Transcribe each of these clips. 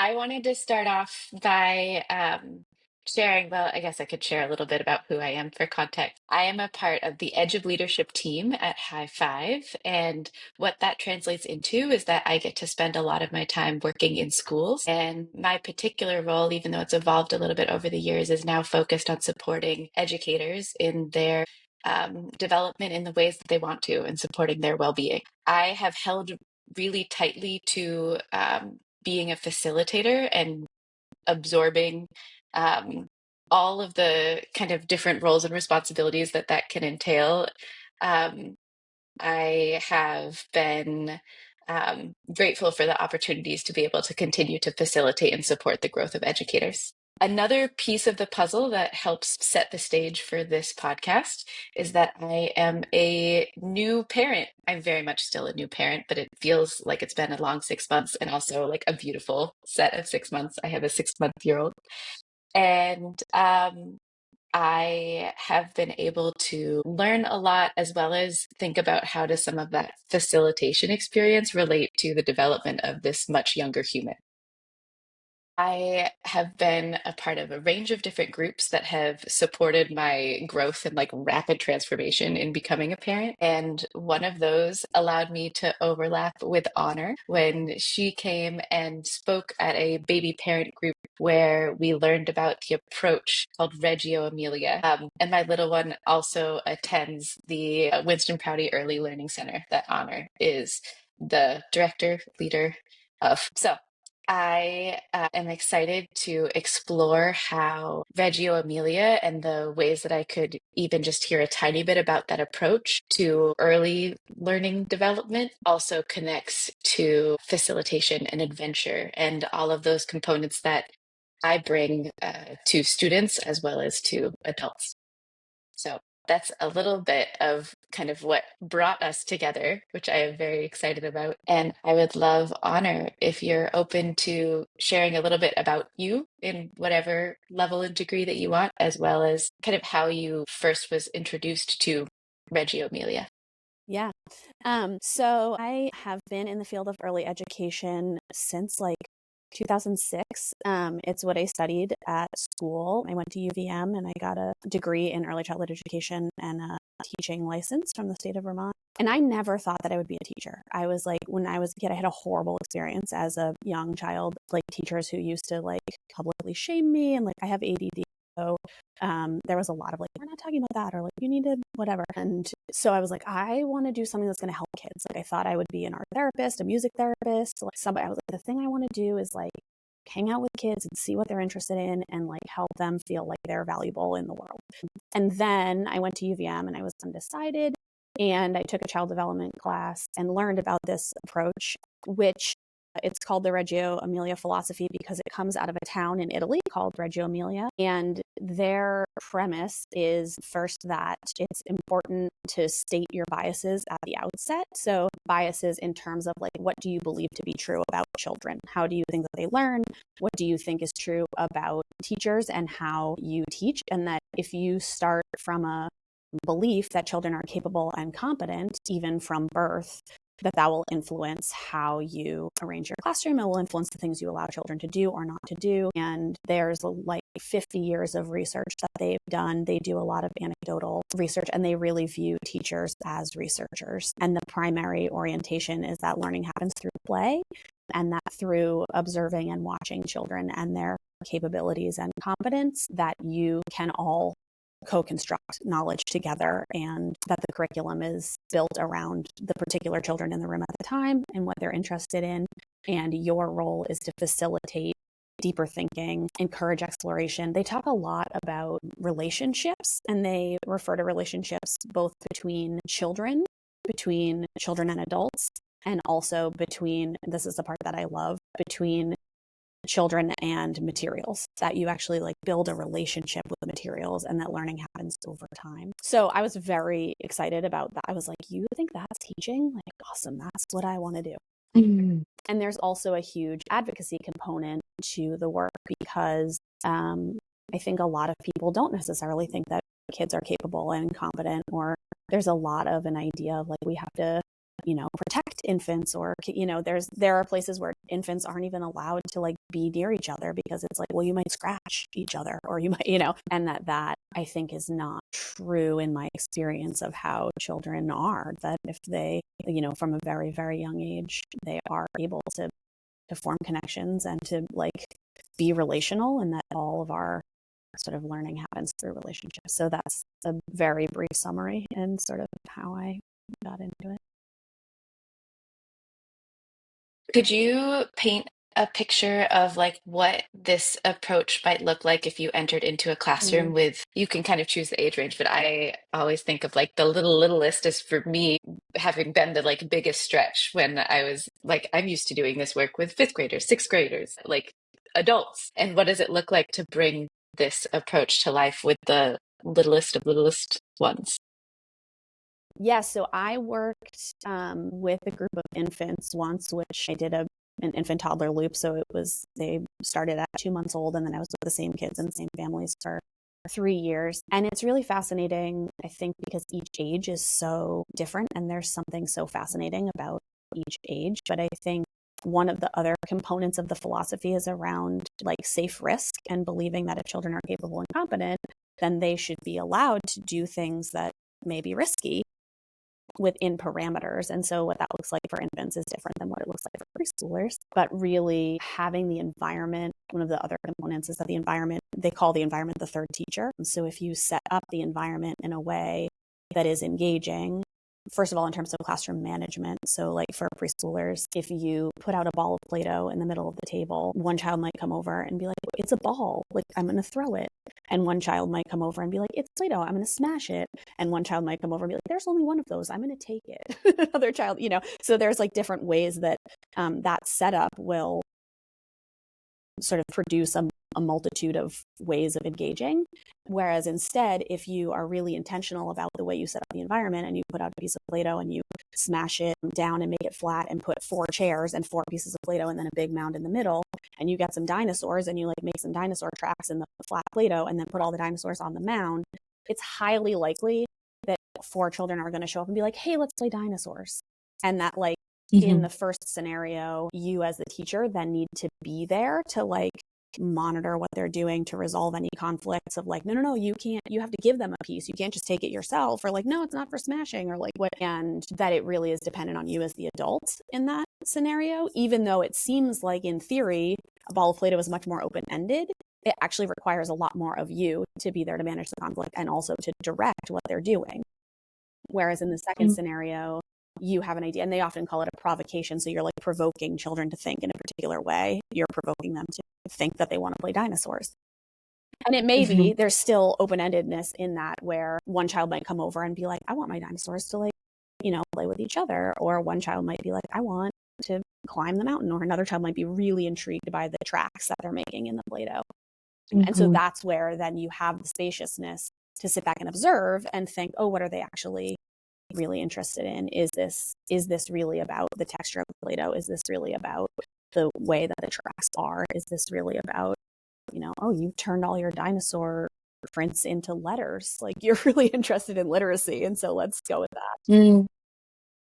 I wanted to start off by sharing, well, I guess I could share a little bit about who I am for context. I am a part of the Edge of Leadership team at High Five, and what that translates into is that I get to spend a lot of my time working in schools. And my particular role, even though it's evolved a little bit over the years, is now focused on supporting educators in their development in the ways that they want to and supporting their well-being. I have held really tightly to being a facilitator and absorbing um, all of the kind of different roles and responsibilities that that can entail. Um, I have been grateful for the opportunities to be able to continue to facilitate and support the growth of educators. Another piece of the puzzle that helps set the stage for this podcast is that I am a new parent. I'm very much still a new parent, but it feels like it's been a long 6 months and also like a beautiful set of 6 months. I have a 6-month-year old. And I have been able to learn a lot as well as think about how does some of that facilitation experience relate to the development of this much younger human. I have been a part of a range of different groups that have supported my growth and like rapid transformation in becoming a parent. And one of those allowed me to overlap with Honor when she came and spoke at a baby parent group where we learned about the approach called Reggio Emilia. And my little one also attends the Winston Prouty Early Learning Center that Honor is the director, leader of. So I am excited to explore how Reggio Emilia and the ways that I could even just hear a tiny bit about that approach to early learning development also connects to facilitation and adventure and all of those components that I bring to students as well as to adults. So that's a little bit of kind of what brought us together, which I am very excited about. And I would love, Honor, if you're open to sharing a little bit about you in whatever level and degree that you want, as well as kind of how you first was introduced to Reggio Emilia. Yeah. So I have been in the field of early education since like 2006. It's what I studied at school. I went to UVM and I got a degree in early childhood education and a teaching license from the state of Vermont. And I never thought that I would be a teacher. I was like, when I was a kid, I had a horrible experience as a young child, like teachers who used to like publicly shame me and like I have ADD. So there was a lot of like, we're not talking about that, or like, you need to whatever. And so I was like, I want to do something that's going to help kids. Like I thought I would be an art therapist, a music therapist, like somebody. I was like, the thing I want to do is like hang out with kids and see what they're interested in and like help them feel like they're valuable in the world. And then I went to UVM and I was undecided. And I took a child development class and learned about this approach, which it's called the Reggio Emilia philosophy because it comes out of a town in Italy called Reggio Emilia. And their premise is first that it's important to state your biases at the outset. So biases in terms of like, what do you believe to be true about children? How do you think that they learn? What do you think is true about teachers and how you teach? And that if you start from a belief that children are capable and competent, even from birth, that will influence how you arrange your classroom. It will influence the things you allow children to do or not to do. And there's like 50 years of research that they've done. They do a lot of anecdotal research and they really view teachers as researchers. And the primary orientation is that learning happens through play and that through observing and watching children and their capabilities and competence that you can all co-construct knowledge together, and that the curriculum is built around the particular children in the room at the time and what they're interested in. And your role is to facilitate deeper thinking, encourage exploration. They talk a lot about relationships, and they refer to relationships both between children and adults, and also between, this is the part that I love, between children and materials, that you actually like build a relationship with the materials and that learning happens over time. So I was very excited about that. I was like, you think that's teaching? Like, awesome. That's what I want to do. Mm. And there's also a huge advocacy component to the work because I think a lot of people don't necessarily think that kids are capable and competent, or there's a lot of an idea of like, we have to protect infants, or there are places where infants aren't even allowed to like be near each other because it's like, well, you might scratch each other, or you might, and that I think is not true in my experience of how children are, that if they, from a very, very young age, they are able to form connections and to like be relational, and that all of our sort of learning happens through relationships. So that's a very brief summary and sort of how I got into it. Could you paint a picture of like what this approach might look like if you entered into a classroom Mm. with, you can kind of choose the age range, but I always think of like the littlest is for me having been the like biggest stretch when I was like, I'm used to doing this work with fifth graders, sixth graders, like adults. And what does it look like to bring this approach to life with the littlest of littlest ones? Yeah, so I worked with a group of infants once, which I did an infant toddler loop. So they started at 2 months old, and then I was with the same kids and the same families for 3 years. And it's really fascinating, I think, because each age is so different, and there's something so fascinating about each age. But I think one of the other components of the philosophy is around like safe risk, and believing that if children are capable and competent, then they should be allowed to do things that may be risky within parameters. And so what that looks like for infants is different than what it looks like for preschoolers. But really having the environment, one of the other components is that the environment, they call the environment the third teacher. And so if you set up the environment in a way that is engaging, first of all, in terms of classroom management. So like for preschoolers, if you put out a ball of Play-Doh in the middle of the table, one child might come over and be like, it's a ball, like I'm going to throw it. And one child might come over and be like, it's Play-Doh, I'm going to smash it. And one child might come over and be like, there's only one of those, I'm going to take it. Another child, so there's like different ways that that setup will sort of produce a multitude of ways of engaging. Whereas instead, if you are really intentional about the way you set up the environment, and you put out a piece of Play-Doh and you smash it down and make it flat and put 4 chairs and 4 pieces of Play-Doh and then a big mound in the middle, and you get some dinosaurs and you like make some dinosaur tracks in the flat Play-Doh and then put all the dinosaurs on the mound, it's highly likely that 4 children are going to show up and be like, hey, let's play dinosaurs. And that like in the first scenario, you as the teacher then need to be there to like monitor what they're doing, to resolve any conflicts of like, no, you can't, you have to give them a piece. You can't just take it yourself, or like, no, it's not for smashing, or like what, and that it really is dependent on you as the adult in that scenario. Even though it seems like in theory, a ball of Play-Doh is much more open-ended, it actually requires a lot more of you to be there to manage the conflict and also to direct what they're doing. Whereas in the second scenario, you have an idea, and they often call it a provocation. So you're like provoking children to think in a particular way. You're provoking them to think that they want to play dinosaurs. And it may be there's still open-endedness in that, where one child might come over and be like, I want my dinosaurs to like, play with each other. Or one child might be like, I want to climb the mountain. Or another child might be really intrigued by the tracks that they're making in the Play-Doh. And so that's where then you have the spaciousness to sit back and observe and think, oh, what are they actually really interested in? Is this really about the texture of the Play-Doh? Is this really about the way that the tracks are? Is this really about, oh, you turned all your dinosaur prints into letters. Like you're really interested in literacy. And so let's go with that.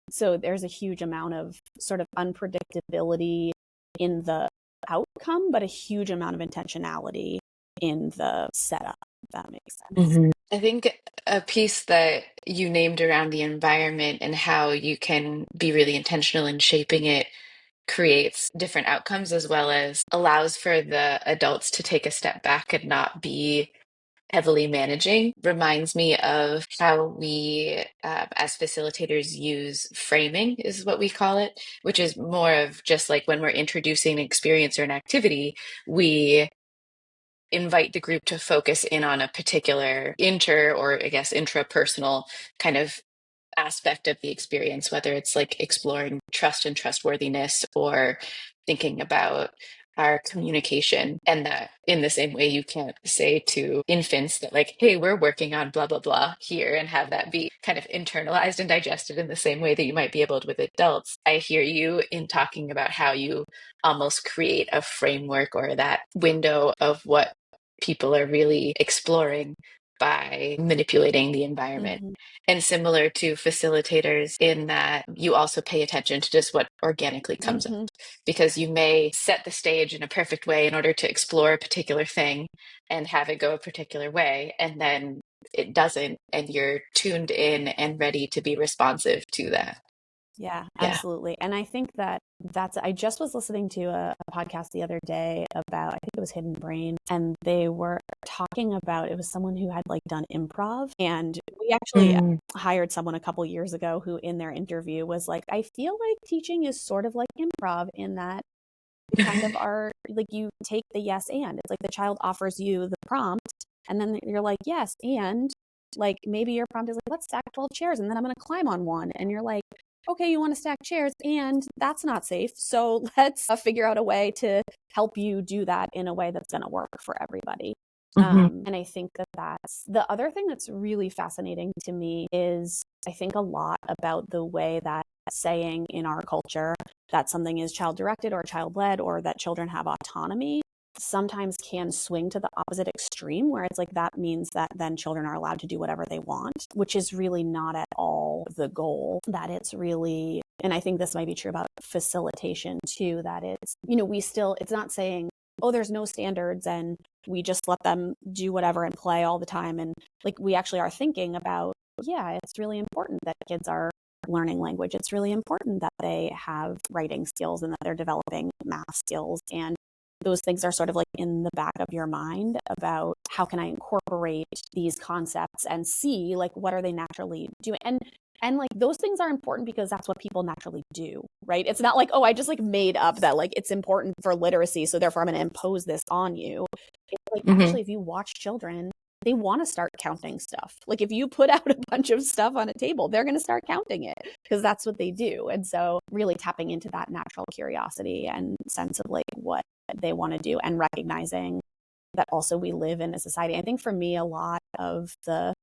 So there's a huge amount of sort of unpredictability in the outcome, but a huge amount of intentionality in the setup, if that makes sense. I think a piece that you named around the environment and how you can be really intentional in shaping it creates different outcomes, as well as allows for the adults to take a step back and not be heavily managing, reminds me of how we, as facilitators, use framing, is what we call it, which is more of just like when we're introducing an experience or an activity, we invite the group to focus in on a particular or I guess intrapersonal kind of aspect of the experience, whether it's like exploring trust and trustworthiness or thinking about our communication. And that in the same way, you can't say to infants that like, hey, we're working on blah, blah, blah here, and have that be kind of internalized and digested in the same way that you might be able to with adults. I hear you in talking about how you almost create a framework or that window of what people are really exploring by manipulating the environment. Mm-hmm. And similar to facilitators, in that you also pay attention to just what organically comes up, Mm-hmm. because you may set the stage in a perfect way in order to explore a particular thing and have it go a particular way, and then it doesn't, and you're tuned in and ready to be responsive to that. Yeah, Yeah. absolutely. And I think I just was listening to a podcast the other day about, I think it was Hidden Brain, and they were talking about, it was someone who had like done improv. And we actually Mm. hired someone a couple years ago who in their interview was like, I feel like teaching is sort of like improv in that you kind of are like, you take the yes and. It's like the child offers you the prompt and then you're like, yes, and like maybe your prompt is like, let's stack 12 chairs and then I'm going to climb on one. And you're like, okay, you want to stack chairs and that's not safe. So let's figure out a way to help you do that in a way that's going to work for everybody. Hmm. And I think that's the other thing that's really fascinating to me is I think a lot about the way that saying in our culture that something is child directed or child led or that children have autonomy sometimes can swing to the opposite extreme where it's like that means that then children are allowed to do whatever they want, which is really not at all the goal. That it's really, and I think this might be true about facilitation too, that it's, it's not saying, oh, there's no standards and we just let them do whatever and play all the time. And like we actually are thinking about, yeah, it's really important that kids are learning language. It's really important that they have writing skills and that they're developing math skills. And those things are sort of like in the back of your mind about how can I incorporate these concepts and see like what are they naturally doing. And like those things are important because that's what people naturally do, right? It's not like, oh, I just like made up that like it's important for literacy, so therefore I'm going to impose this on you. It's like Hmm. actually, if you watch children, they want to start counting stuff. Like if you put out a bunch of stuff on a table, they're going to start counting it because that's what they do. And so really tapping into that natural curiosity and sense of like what they want to do and recognizing that also we live in a society. I think for me, a lot of the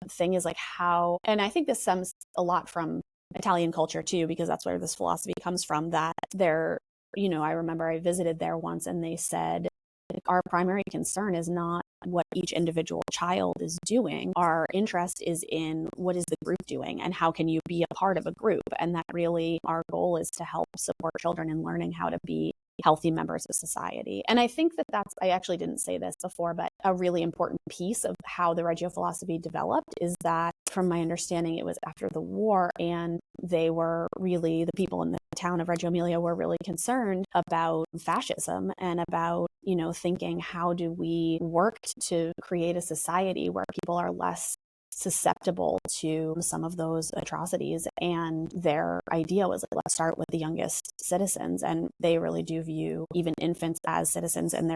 thing is like how, and I think this stems a lot from Italian culture too, because that's where this philosophy comes from, that they're, I remember I visited there once and they said, our primary concern is not what each individual child is doing. Our interest is in what is the group doing and how can you be a part of a group. And that really our goal is to help support children in learning how to be healthy members of society. And I think that I actually didn't say this before, but a really important piece of how the Reggio philosophy developed is that from my understanding, it was after the war and they were really, the people in the town of Reggio Emilia were really concerned about fascism and about, thinking how do we work to create a society where people are less susceptible to some of those atrocities. And their idea was like, let's start with the youngest citizens. And they really do view even infants as citizens. And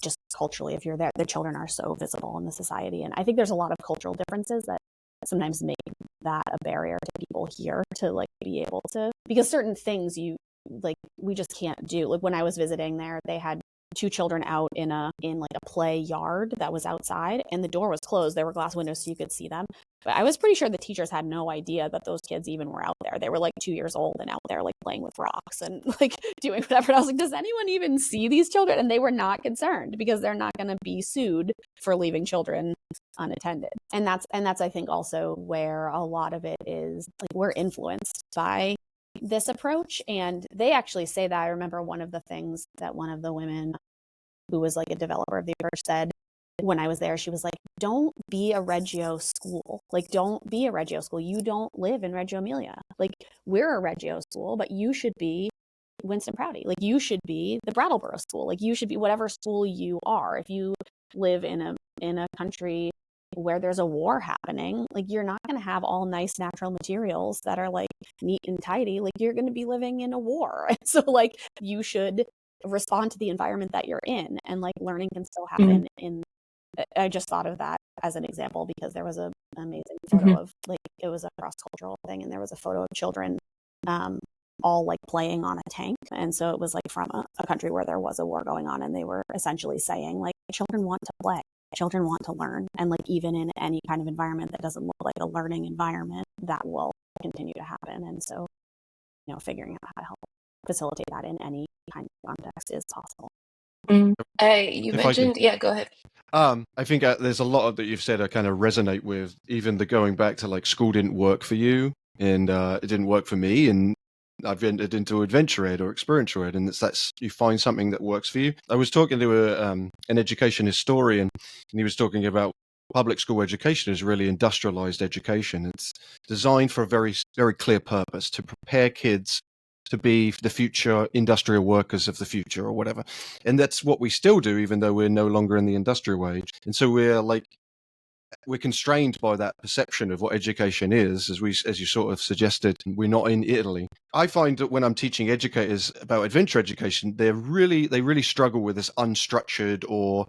just culturally, if you're there, the children are so visible in the society. And I think there's a lot of cultural differences that sometimes make that a barrier to people here to like be able to, because certain things we just can't do. Like when I was visiting there, they had two children out in like a play yard that was outside and the door was closed. There were glass windows so you could see them. But I was pretty sure the teachers had no idea that those kids even were out there. They were like 2 years old and out there like playing with rocks and like doing whatever. And I was like, does anyone even see these children? And they were not concerned because they're not going to be sued for leaving children unattended. And that's I think also where a lot of it is like we're influenced by this approach. And they actually say that. I remember one of the things that one of the women who was like a developer of the approach said when I was there, she was like, don't be a Reggio school. Like, don't be a Reggio school. You don't live in Reggio Emilia. Like, we're a Reggio school, but you should be Winston Prouty. Like, you should be the Brattleboro school. Like, you should be whatever school you are. If you live in a country where there's a war happening, like you're not going to have all nice natural materials that are like neat and tidy. Like you're going to be living in a war. So like you should respond to the environment that you're in, and like learning can still happen in. I just thought of that as an example because there was an amazing photo Hmm. of like, it was a cross-cultural thing and there was a photo of children all like playing on a tank. And so it was like from a country where there was a war going on, and they were essentially saying like children want to play, children want to learn, and like even in any kind of environment that doesn't look like a learning environment, that will continue to happen. And so figuring out how to help facilitate that in any kind of context is possible. Mm. You If I could, mentioned, yeah, go ahead. I think there's a lot of that you've said I kind of resonate with. Even the going back to like school didn't work for you, and it didn't work for me, and I've entered into adventure ed or experiential ed, and that's you find something that works for you. I was talking to an education historian, and he was talking about public school education is really industrialized education. It's designed for a very clear purpose to prepare kids to be the future industrial workers of the future or whatever. And that's what we still do, even though we're no longer in the industrial age. And so we're constrained by that perception of what education is, as you sort of suggested. We're not in Italy. I find that when I'm teaching educators about adventure education, they really struggle with this unstructured or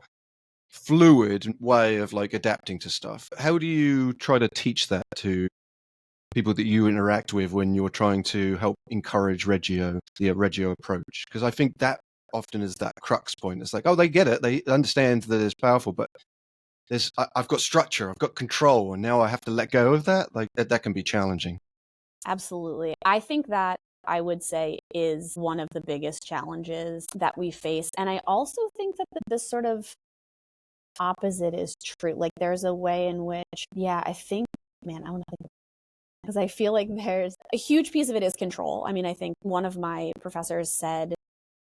fluid way of like adapting to stuff. How do you try to teach that to people that you interact with when you're trying to help encourage the Reggio approach? Because I think that often is that crux point. It's like, oh, they get it, they understand that it's powerful, but I've got structure, I've got control, and now I have to let go of that. Like that can be challenging. Absolutely. I think that, I would say, is one of the biggest challenges that we face. And I also think that this sort of opposite is true. Like there's a way in which, yeah, I think, man, I want to think, because I feel like there's a huge piece of it is control. I mean, I think one of my professors said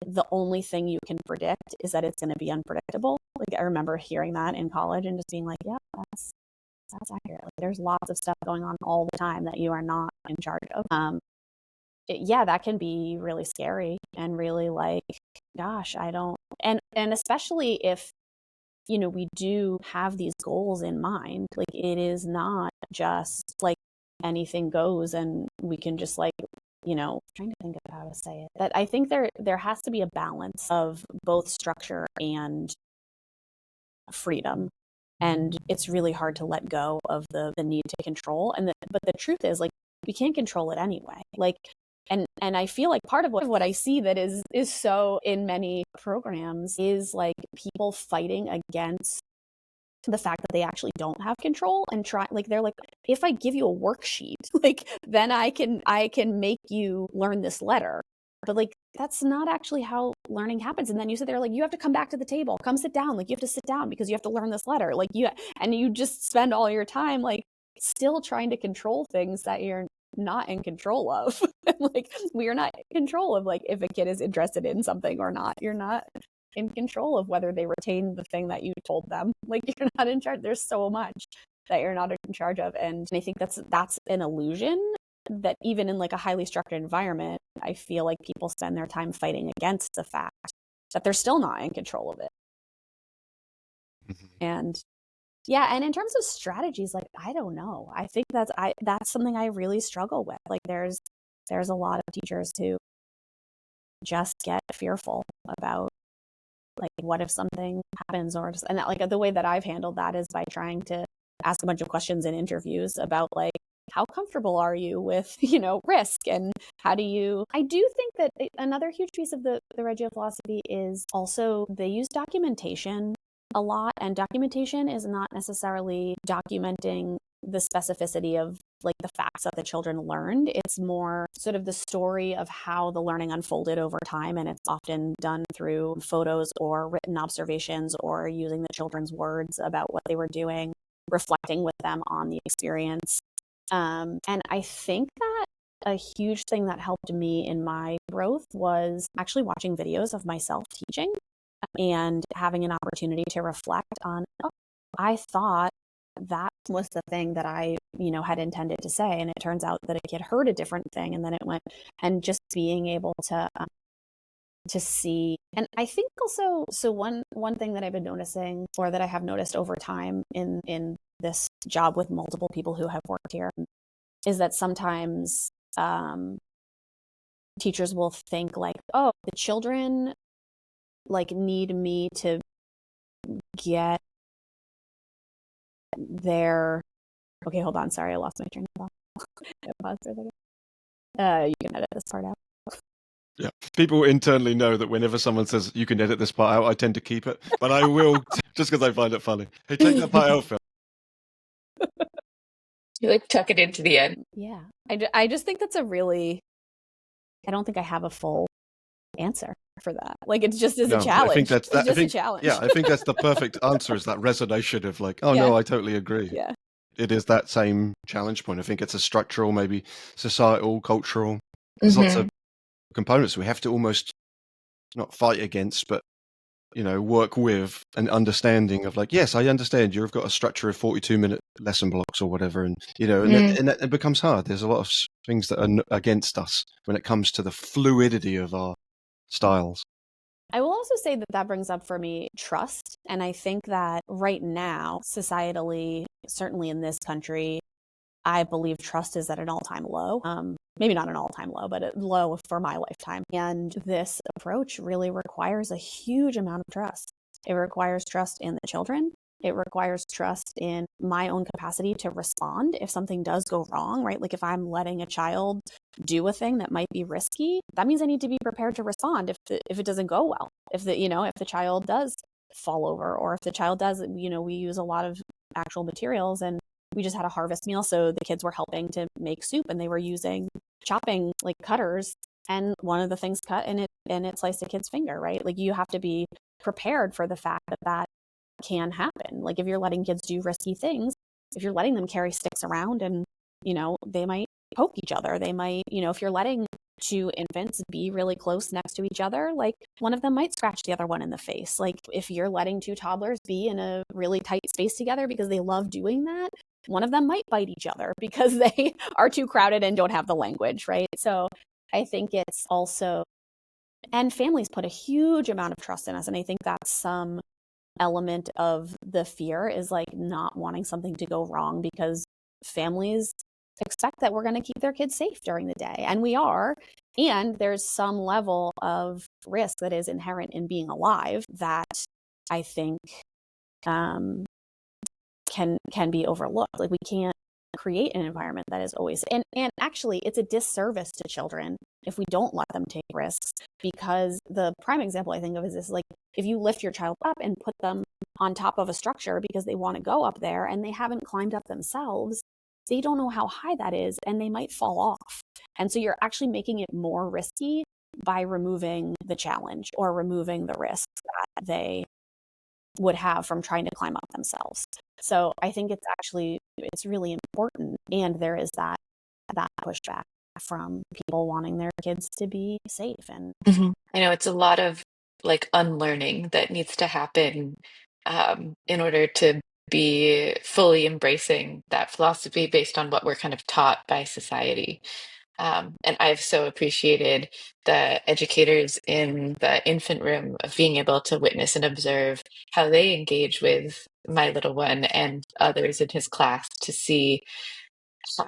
the only thing you can predict is that it's going to be unpredictable. Like I remember hearing that in college and just being like, yeah, that's accurate. Like there's lots of stuff going on all the time that you are not in charge of. Yeah, that can be really scary and really like, gosh, I don't, and especially if, you know, we do have these goals in mind. Like it is not just like anything goes and we can just like, you know, trying to think of how to say it. That I think there has to be a balance of both structure and freedom. And it's really hard to let go of the need to control. But the truth is, like, we can't control it anyway. Like, and I feel like part of what I see that is so in many programs is like people fighting against the fact that they actually don't have control and try, like they're like, if I give you a worksheet, like then I can make you learn this letter. But like that's not actually how learning happens. And then you sit there like, you have to come back to the table, come sit down, like you have to sit down because you have to learn this letter, like you just spend all your time like still trying to control things that you're not in control of. Like we are not in control of like if a kid is interested in something or not. You're not in control of whether they retain the thing that you told them. Like you're not in charge. There's so much that you're not in charge of. And I think that's an illusion that even in like a highly structured environment, I feel like people spend their time fighting against the fact that they're still not in control of it. And yeah, and in terms of strategies, like I don't know. I think that's something I really struggle with. Like there's a lot of teachers who just get fearful about like what if something happens, or just, and that, like the way that I've handled that is by trying to ask a bunch of questions in interviews about like how comfortable are you with, you know, risk, and how do you, I do think that another huge piece of the Reggio philosophy is also they use documentation a lot, and documentation is not necessarily documenting the specificity of like the facts that the children learned. It's more sort of the story of how the learning unfolded over time, and it's often done through photos or written observations or using the children's words about what they were doing, reflecting with them on the experience. And I think that a huge thing that helped me in my growth was actually watching videos of myself teaching and having an opportunity to reflect on, oh, I thought that was the thing that I, you know, had intended to say. And it turns out that a kid heard a different thing, and then it went, and just being able to see. And I think also, so one thing that I've been noticing, or that I have noticed over time in this job with multiple people who have worked here, is that sometimes teachers will think like, oh, the children like need me to get their, okay, hold on, sorry, I lost my train of thought. Pause for a second. You can edit this part out. Yeah, people internally know that whenever someone says you can edit this part out, I tend to keep it, but I will just because I find it funny. Hey, take that part out, Phil. You like tuck it into the end. Yeah, I just think that's a really, I don't think I have a full answer for that. Like, it's just as a No, I think challenge. that's It's that. I just a think, challenge. yeah, I think that's the perfect answer, is that resignation of like, oh Yeah. no, I totally agree. Yeah. It is that same challenge point. I think it's a structural, maybe societal, cultural. There's lots Hmm. of components we have to almost not fight against, but work with an understanding of like, yes, I understand you've got a structure of 42-minute lesson blocks or whatever, and it becomes hard. There's a lot of things that are against us when it comes to the fluidity of our styles. I will also say that that brings up for me trust. And I think that right now, societally, certainly in this country, I believe trust is at an all-time low. Maybe not an all-time low, but a low for my lifetime. And this approach really requires a huge amount of trust. It requires trust in the children. It requires trust in my own capacity to respond if something does go wrong, right? Like if I'm letting a child do a thing that might be risky, that means I need to be prepared to respond if it doesn't go well. If the child does fall over, or if the child does, we use a lot of actual materials, and we just had a harvest meal, so the kids were helping to make soup, and they were using chopping like cutters, and one of the things cut, and it sliced a kid's finger, right? Like, you have to be prepared for the fact that that can happen. Like, if you're letting kids do risky things, if you're letting them carry sticks around, and they might poke each other, they might, if you're letting two infants be really close next to each other, like one of them might scratch the other one in the face. Like, if you're letting two toddlers be in a really tight space together because they love doing that, one of them might bite each other because they are too crowded and don't have the language, right? So I think it's also, and families put a huge amount of trust in us. And I think that's some element of the fear, is like not wanting something to go wrong, because families expect that we're going to keep their kids safe during the day, and we are. And there's some level of risk that is inherent in being alive that I think can be overlooked. Like, we can't create an environment that is always, and actually it's a disservice to children if we don't let them take risks, because the prime example I think of is this: like, if you lift your child up and put them on top of a structure because they want to go up there and they haven't climbed up themselves, they don't know how high that is, and they might fall off. And so you're actually making it more risky by removing the challenge or removing the risks that they would have from trying to climb up themselves. So I think it's really important. And there is that pushback from people wanting their kids to be safe. And I know it's a lot of like unlearning that needs to happen in order to be fully embracing that philosophy based on what we're kind of taught by society. And I've so appreciated the educators in the infant room of being able to witness and observe how they engage with my little one and others in his class, to see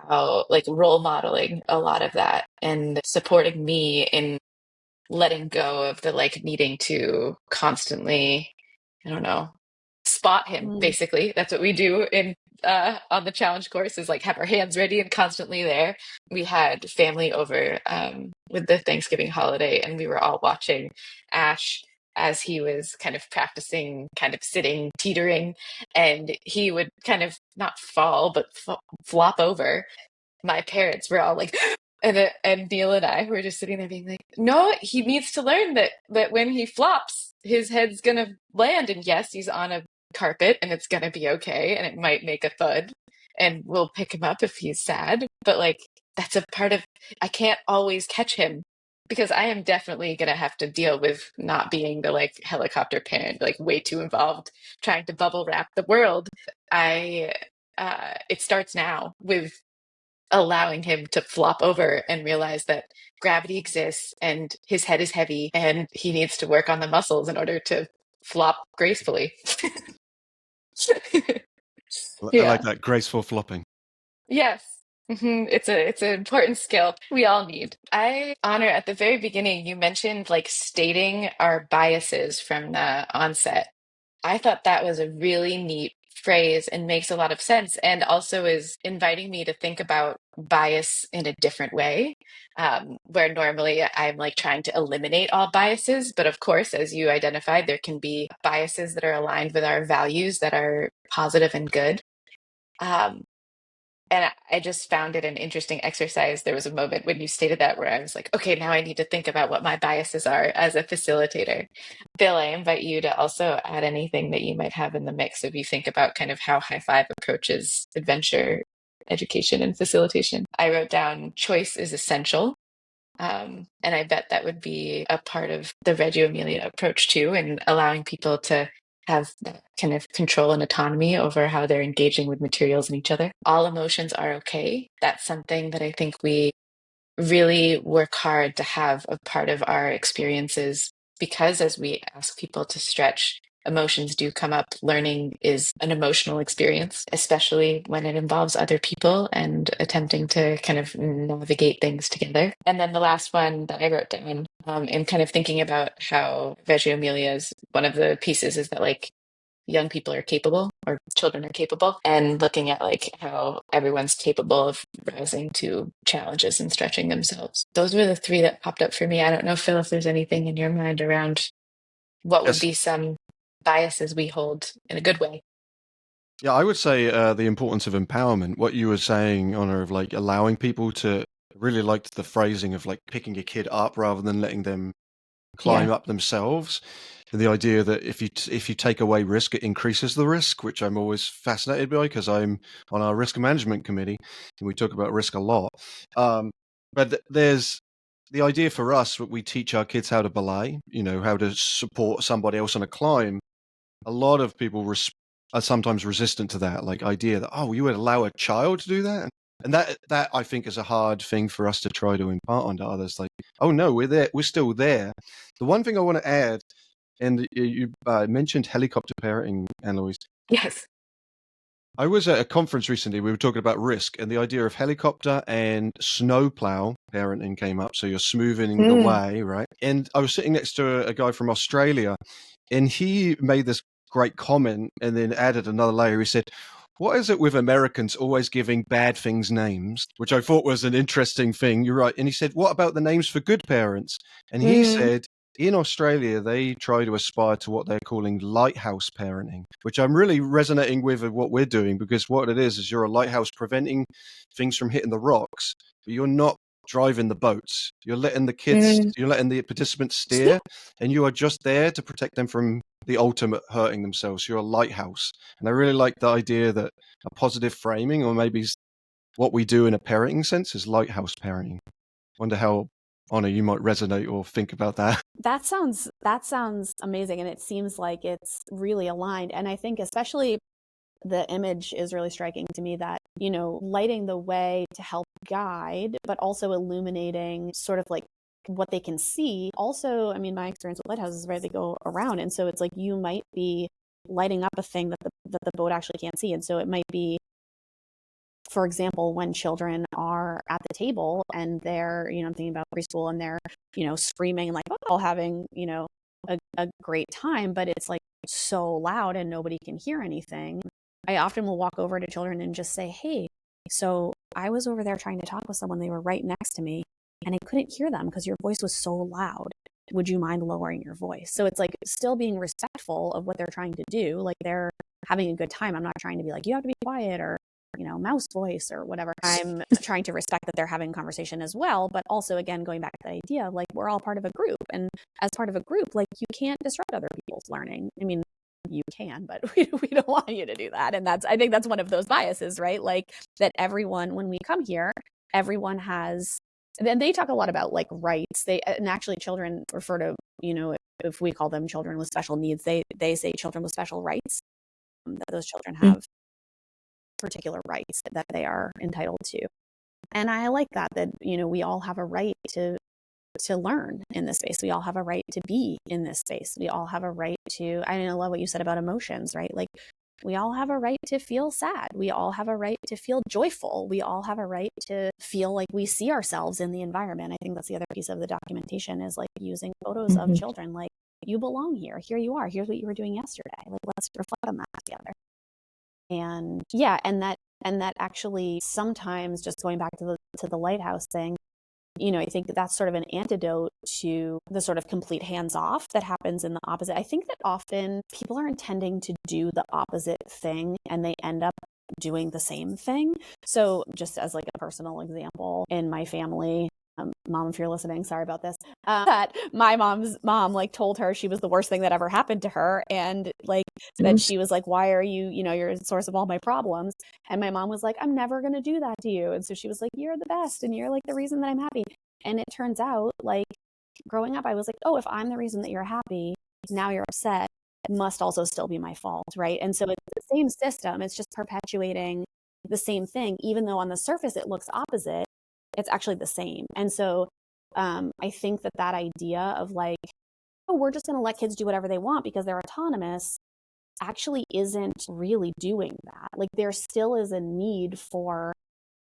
how, like, role modeling a lot of that and supporting me in letting go of the like needing to constantly, I don't know, spot him. Basically, that's what we do in on the challenge course, is like have our hands ready and constantly there. We had family over with the Thanksgiving holiday, and we were all watching Ash as he was kind of practicing, kind of sitting, teetering, and he would kind of not fall, but flop over. My parents were all like, and Neil and I were just sitting there being like, no, he needs to learn that when he flops, his head's gonna land, and yes, he's on a carpet, and it's gonna be okay, and it might make a thud, and we'll pick him up if he's sad, but like that's a part of, I can't always catch him, because I am definitely gonna have to deal with not being the like helicopter parent, like way too involved, trying to bubble wrap the world. I it starts now with allowing him to flop over and realize that gravity exists and his head is heavy and he needs to work on the muscles in order to flop gracefully. I like Yeah. that graceful flopping. Yes. It's an important skill we all need. I honor at the very beginning, you mentioned like stating our biases from the onset. I thought that was a really neat phrase and makes a lot of sense, and also is inviting me to think about bias in a different way, where normally I'm like trying to eliminate all biases. But of course, as you identified, there can be biases that are aligned with our values that are positive and good. Um, And I just found it an interesting exercise. There was a moment when you stated that where I was like, okay, now I need to think about what my biases are as a facilitator. Bill, I invite you to also add anything that you might have in the mix if you think about kind of how High Five approaches adventure education and facilitation. I wrote down choice is essential. And I bet that would be a part of the Reggio Emilia approach too, and allowing people to have that kind of control and autonomy over how they're engaging with materials and each other. All emotions are okay. That's something that I think we really work hard to have a part of our experiences because as we ask people to stretch, emotions do come up. Learning is an emotional experience, especially when it involves other people and attempting to kind of navigate things together. And then the last one that I wrote down, and kind of thinking about how Reggio Emilia is one of the pieces is that like young people are capable or children are capable and looking at like how everyone's capable of rising to challenges and stretching themselves. Those were the three that popped up for me. I don't know, Phil, if there's anything in your mind around what would Yes. be some biases we hold in a good way. Yeah, I would say the importance of empowerment. What you were saying, Honor, of like allowing people to really liked the phrasing of like picking a kid up rather than letting them climb Yeah. up themselves. And the idea that if you take away risk, it increases the risk, which I'm always fascinated by because I'm on our risk management committee and we talk about risk a lot. But there's the idea for us that we teach our kids how to belay, how to support somebody else on a climb. A lot of people are sometimes resistant to that, like idea that, oh, you would allow a child to do that? And that I think is a hard thing for us to try to impart onto others. Like, oh no, we're there, we're still there. The one thing I want to add, and you mentioned helicopter parenting, Anne Louise. Yes. I was at a conference recently. We were talking about risk, and the idea of helicopter and snowplow parenting came up. So you're smoothing the Mm. way, right? And I was sitting next to a guy from Australia, and he made this great comment and then added another layer. He said, what is it with Americans always giving bad things names? Which I thought was an interesting thing. You're right. And he said, what about the names for good parents? And he Mm. said, in Australia, they try to aspire to what they're calling lighthouse parenting, which I'm really resonating with what we're doing, because what it is you're a lighthouse preventing things from hitting the rocks, but you're not driving the boats. You're letting Mm. you're letting the participants steer, and you are just there to protect them from the ultimate hurting themselves. You're a lighthouse. And I really like the idea that a positive framing, or maybe what we do in a parenting sense, is lighthouse parenting. Wonder how, Honor, you might resonate or think about that. That sounds amazing, and it seems like it's really aligned. And I think especially the image is really striking to me, that, lighting the way to help guide, but also illuminating sort of like what they can see. Also, I mean, my experience with lighthouses, right, they go around, and so it's like you might be lighting up a thing that the boat actually can't see. And so it might be, for example, when children are at the table and they're, I'm thinking about preschool, and they're, screaming like, oh, having, a great time, but it's like so loud and nobody can hear anything. I often will walk over to children and just say, hey, so I was over there trying to talk with someone, they were right next to me, and I couldn't hear them because your voice was so loud. Would you mind lowering your voice? So it's like still being respectful of what they're trying to do. Like, they're having a good time. I'm not trying to be like, you have to be quiet, or mouse voice or whatever. I'm trying to respect that they're having conversation as well. But also, again, going back to the idea of like, we're all part of a group. And as part of a group, like, you can't disrupt other people's learning. I mean, you can, but we don't want you to do that. And I think that's one of those biases, right? Like, that everyone, when we come here, everyone has, then they talk a lot about like rights. And actually children refer to, if we call them children with special needs, they say children with special rights, that those children have particular rights that they are entitled to. And I like that we all have a right to learn in this space. We all have a right to be in this space. We all have a right to, I love what you said about emotions, right? Like, we all have a right to feel sad. We all have a right to feel joyful. We all have a right to feel like we see ourselves in the environment. I think that's the other piece of the documentation, is like using photos of children, like, you belong here. Here you are. Here's what you were doing yesterday. Like, let's reflect on that together. And yeah, and that actually sometimes, just going back to the lighthouse thing, I think that's sort of an antidote to the sort of complete hands-off that happens in the opposite. I think that often people are intending to do the opposite thing, and they end up doing the same thing. So just as like a personal example, in my family, mom, if you're listening, sorry about this, that my mom's mom like told her she was the worst thing that ever happened to her. And like that she was like, why are you, you're the source of all my problems. And my mom was like, I'm never going to do that to you. And so she was like, you're the best. And you're like the reason that I'm happy. And it turns out like growing up, I was like, oh, if I'm the reason that you're happy, now you're upset, it must also still be my fault. Right. And so it's the same system. It's just perpetuating the same thing, even though on the surface it looks opposite, it's actually the same. And so I think that idea of like, oh, we're just going to let kids do whatever they want because they're autonomous actually isn't really doing that. Like there still is a need for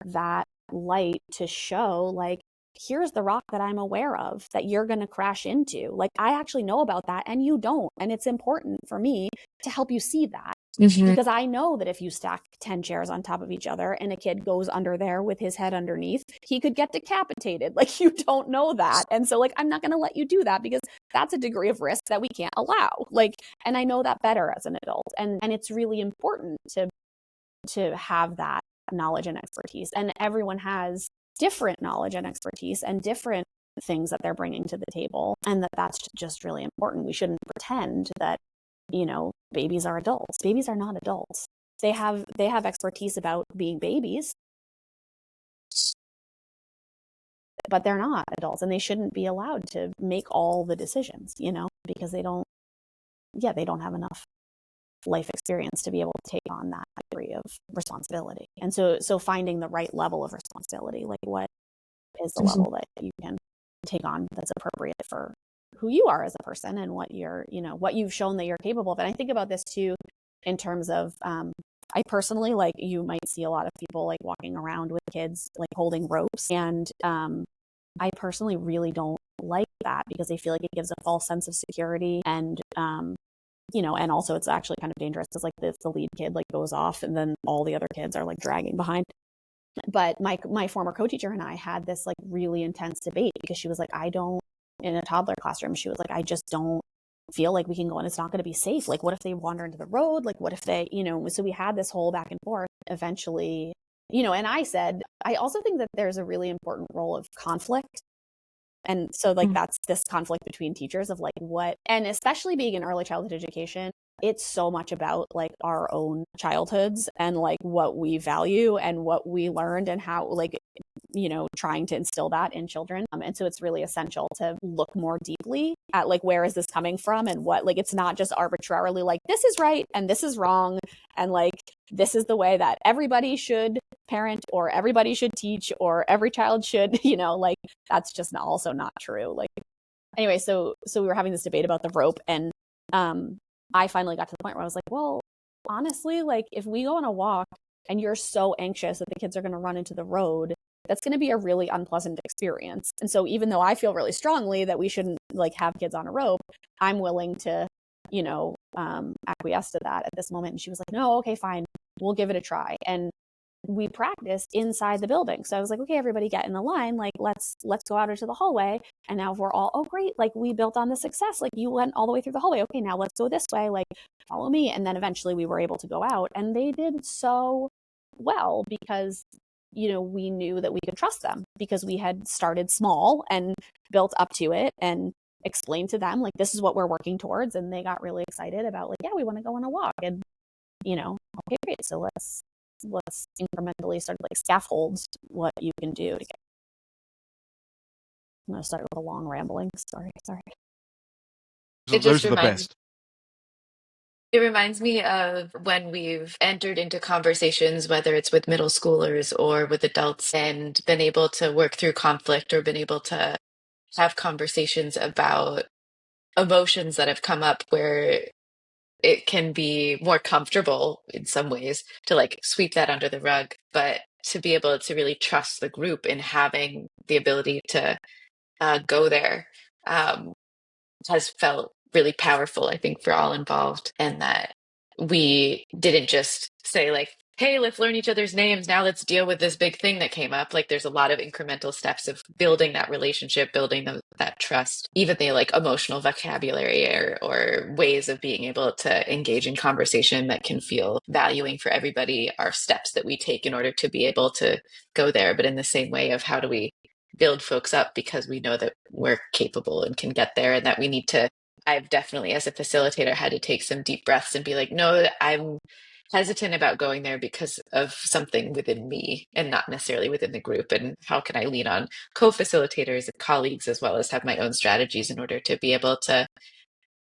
that light to show like, here's the rock that I'm aware of that you're going to crash into. Like I actually know about that and you don't. And it's important for me to help you see that. Mm-hmm. Because I know that if you stack 10 chairs on top of each other and a kid goes under there with his head underneath, he could get decapitated. Like you don't know that. And so like, I'm not going to let you do that because that's a degree of risk that we can't allow. Like, and I know that better as an adult. And it's really important to have that knowledge and expertise. And everyone has different knowledge and expertise and different things that they're bringing to the table. And that's just really important. We shouldn't pretend that babies are adults. Babies are not adults. They have expertise about being babies, but they're not adults and they shouldn't be allowed to make all the decisions, because they don't have enough life experience to be able to take on that degree of responsibility. And so finding the right level of responsibility, like what is the level that you can take on that's appropriate for who you are as a person and what what you've shown that you're capable of. And I think about this too, in terms of, I personally, like you might see a lot of people like walking around with kids, like holding ropes. And I personally really don't like that because I feel like it gives a false sense of security. And, and also it's actually kind of dangerous because like the lead kid like goes off and then all the other kids are like dragging behind. But my former co-teacher and I had this like really intense debate because she was like, in a toddler classroom, she was like, I just don't feel like we can go and it's not going to be safe. Like, what if they wander into the road? Like, what if they, so we had this whole back and forth eventually, and I said, I also think that there's a really important role of conflict. And so like, that's this conflict between teachers of like and especially being in early childhood education, it's so much about like our own childhoods and like what we value and what we learned and how like, trying to instill that in children. And so it's really essential to look more deeply at like, where is this coming from and what, like, it's not just arbitrarily like, this is right and this is wrong. And like, this is the way that everybody should parent or everybody should teach or every child should, like that's just also not true. Like, anyway, so we were having this debate about the rope and, I finally got to the point where I was like, well, honestly, like if we go on a walk and you're so anxious that the kids are going to run into the road, that's going to be a really unpleasant experience. And so even though I feel really strongly that we shouldn't like have kids on a rope, I'm willing to, acquiesce to that at this moment. And she was like, no, okay, fine. We'll give it a try. And we practiced inside the building. So I was like, okay, everybody get in the line. Like, let's go out into the hallway. And now if we're all, oh, great. Like we built on the success. Like you went all the way through the hallway. Okay, now let's go this way. Like follow me. And then eventually we were able to go out and they did so well because, we knew that we could trust them because we had started small and built up to it and explained to them, like, this is what we're working towards. And they got really excited about like, yeah, we want to go on a walk and, okay, great. So let's incrementally start like scaffold what you can do to get. I'm going to start with a long rambling. Sorry. Those are the best. It reminds me of when we've entered into conversations, whether it's with middle schoolers or with adults, and been able to work through conflict or been able to have conversations about emotions that have come up where it can be more comfortable in some ways to like sweep that under the rug, but to be able to really trust the group in having the ability to go there has felt really powerful, I think, for all involved. And that we didn't just say like, hey, let's learn each other's names. Now let's deal with this big thing that came up. Like there's a lot of incremental steps of building that relationship, building that trust, even the like emotional vocabulary or ways of being able to engage in conversation that can feel valuing for everybody are steps that we take in order to be able to go there. But in the same way of how do we build folks up because we know that we're capable and can get there and that we need to I've definitely, as a facilitator, had to take some deep breaths and be like, no, I'm hesitant about going there because of something within me and not necessarily within the group. And how can I lean on co-facilitators and colleagues as well as have my own strategies in order to be able to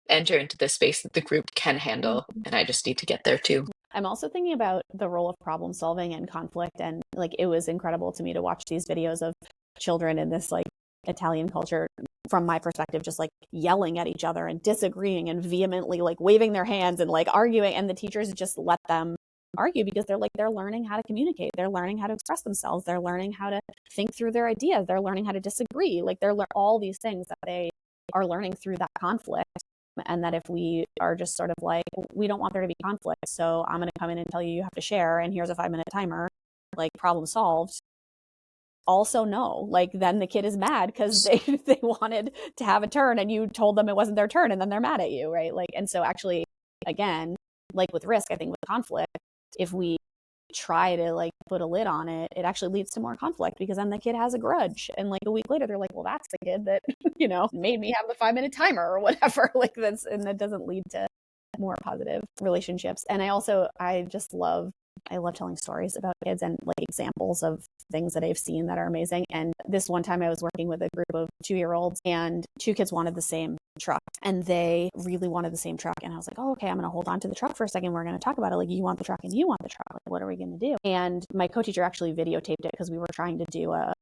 enter into the space that the group can handle? And I just need to get there too. I'm also thinking about the role of problem solving and conflict. And like, it was incredible to me to watch these videos of children in this like Italian culture, from my perspective, just like yelling at each other and disagreeing and vehemently like waving their hands and like arguing. And the teachers just let them argue because they're learning how to communicate. They're learning how to express themselves. They're learning how to think through their ideas. They're learning how to disagree. Like they're all these things that they are learning through that conflict. And that if we are just sort of like, we don't want there to be conflict, so I'm going to come in and tell you have to share, and here's a 5-minute timer, like problem solved. Also, no, like then the kid is mad because they wanted to have a turn and you told them it wasn't their turn, and then they're mad at you, right? Like, and so actually, again, like with risk, I think with conflict, if we try to like put a lid on it, it actually leads to more conflict because then the kid has a grudge, and like a week later they're like, well, that's the kid that made me have the 5-minute timer or whatever. Like that's, and that doesn't lead to more positive relationships. And I love telling stories about kids and like examples of things that I've seen that are amazing. And this one time I was working with a group of 2-year-olds, and 2 kids wanted the same truck, and they really wanted the same truck. And I was like, oh, okay, I'm going to hold on to the truck for a second. We're going to talk about it. Like, you want the truck and you want the truck. Like, what are we going to do? And my co-teacher actually videotaped it because we were trying to do a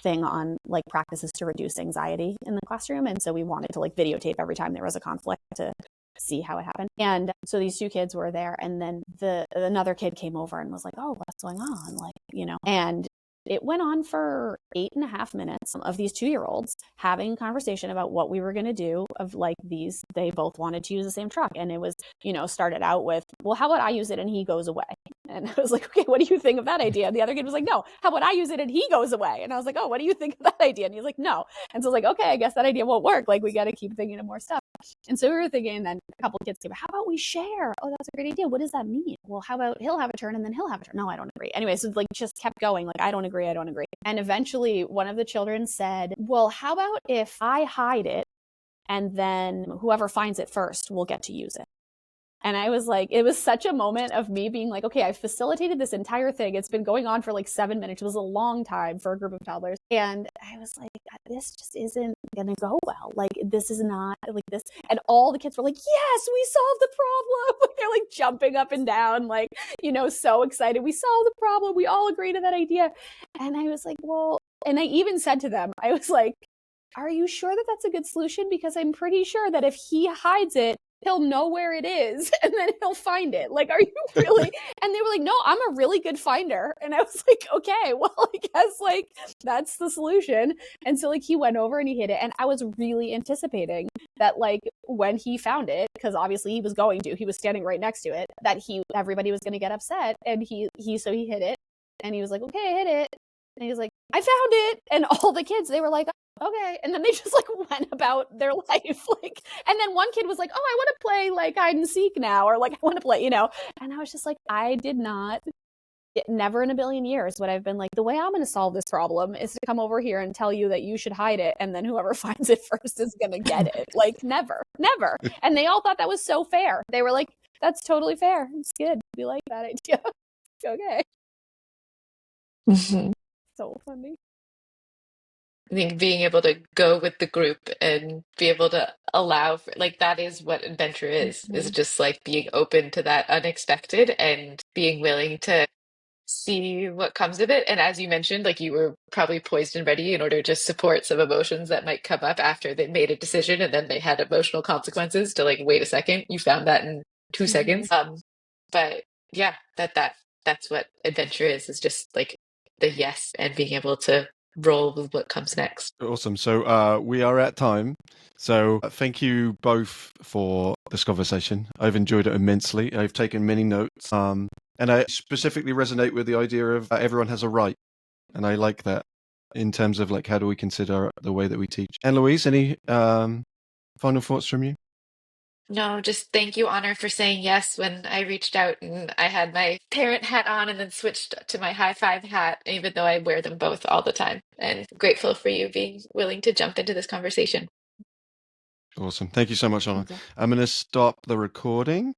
thing on like practices to reduce anxiety in the classroom. And so we wanted to like videotape every time there was a conflict to see how it happened. And so these 2 kids were there, and then another kid came over and was like, oh, what's going on? Like, and it went on for 8.5 minutes of these 2-year-olds having a conversation about what we were going to do of like they both wanted to use the same truck. And it was, started out with, well, how about I use it and he goes away? And I was like, okay, what do you think of that idea? And the other kid was like, no, how about I use it and he goes away? And I was like, oh, what do you think of that idea? And he's like, no. And so I was like, okay, I guess that idea won't work. Like, we got to keep thinking of more stuff. And so we were thinking, and then a couple of kids came, how about we share? Oh, that's a great idea. What does that mean? Well, how about he'll have a turn and then he'll have a turn? No, I don't agree. Anyway, so like just kept going. Like, I don't agree. And eventually one of the children said, well, how about if I hide it and then whoever finds it first will get to use it? And I was like, it was such a moment of me being like, okay, I facilitated this entire thing. It's been going on for like 7 minutes. It was a long time for a group of toddlers. And I was like, this just isn't going to go well. Like, this is not like this. And all the kids were like, yes, we solved the problem. Like, they're like jumping up and down, like, so excited. We solved the problem. We all agree to that idea. And I was like, well, and I even said to them, I was like, are you sure that that's a good solution? Because I'm pretty sure that if he hides it, he'll know where it is and then he'll find it. Like, are you really? And they were like, no, I'm a really good finder. And I was like, okay, well, I guess like that's the solution. And so like he went over and he hid it. And I was really anticipating that like when he found it, because obviously he was standing right next to it, that everybody was going to get upset. And he hid it. And he was like, okay, I hid it. And he was like, I found it. And all the kids, they were like, okay. And then they just like went about their life. Like, and then one kid was like, oh, I want to play like hide and seek now, or like I want to play, and I was just like, never in a billion years would I've been like, the way I'm going to solve this problem is to come over here and tell you that you should hide it. And then whoever finds it first is going to get it. Like, never. And they all thought that was so fair. They were like, that's totally fair. It's good. We like that idea. Okay. Mm-hmm. So funny. I think being able to go with the group and be able to allow for, like, that is what adventure is just like being open to that unexpected and being willing to see what comes of it. And as you mentioned, like you were probably poised and ready in order to support some emotions that might come up after they made a decision and then they had emotional consequences to like, wait a second, you found that in 2 seconds. But yeah, that's what adventure is just like the yes and being able to roll with what comes next. Awesome. So we are at time. So thank you both for this conversation. I've enjoyed it immensely. I've taken many notes. And I specifically resonate with the idea of everyone has a right. And I like that in terms of like, how do we consider the way that we teach? And Louise, any final thoughts from you? No, just thank you, Honor, for saying yes when I reached out and I had my parent hat on and then switched to my high five hat, even though I wear them both all the time. And grateful for you being willing to jump into this conversation. Awesome. Thank you so much, Anna. Thank you. I'm going to stop the recording.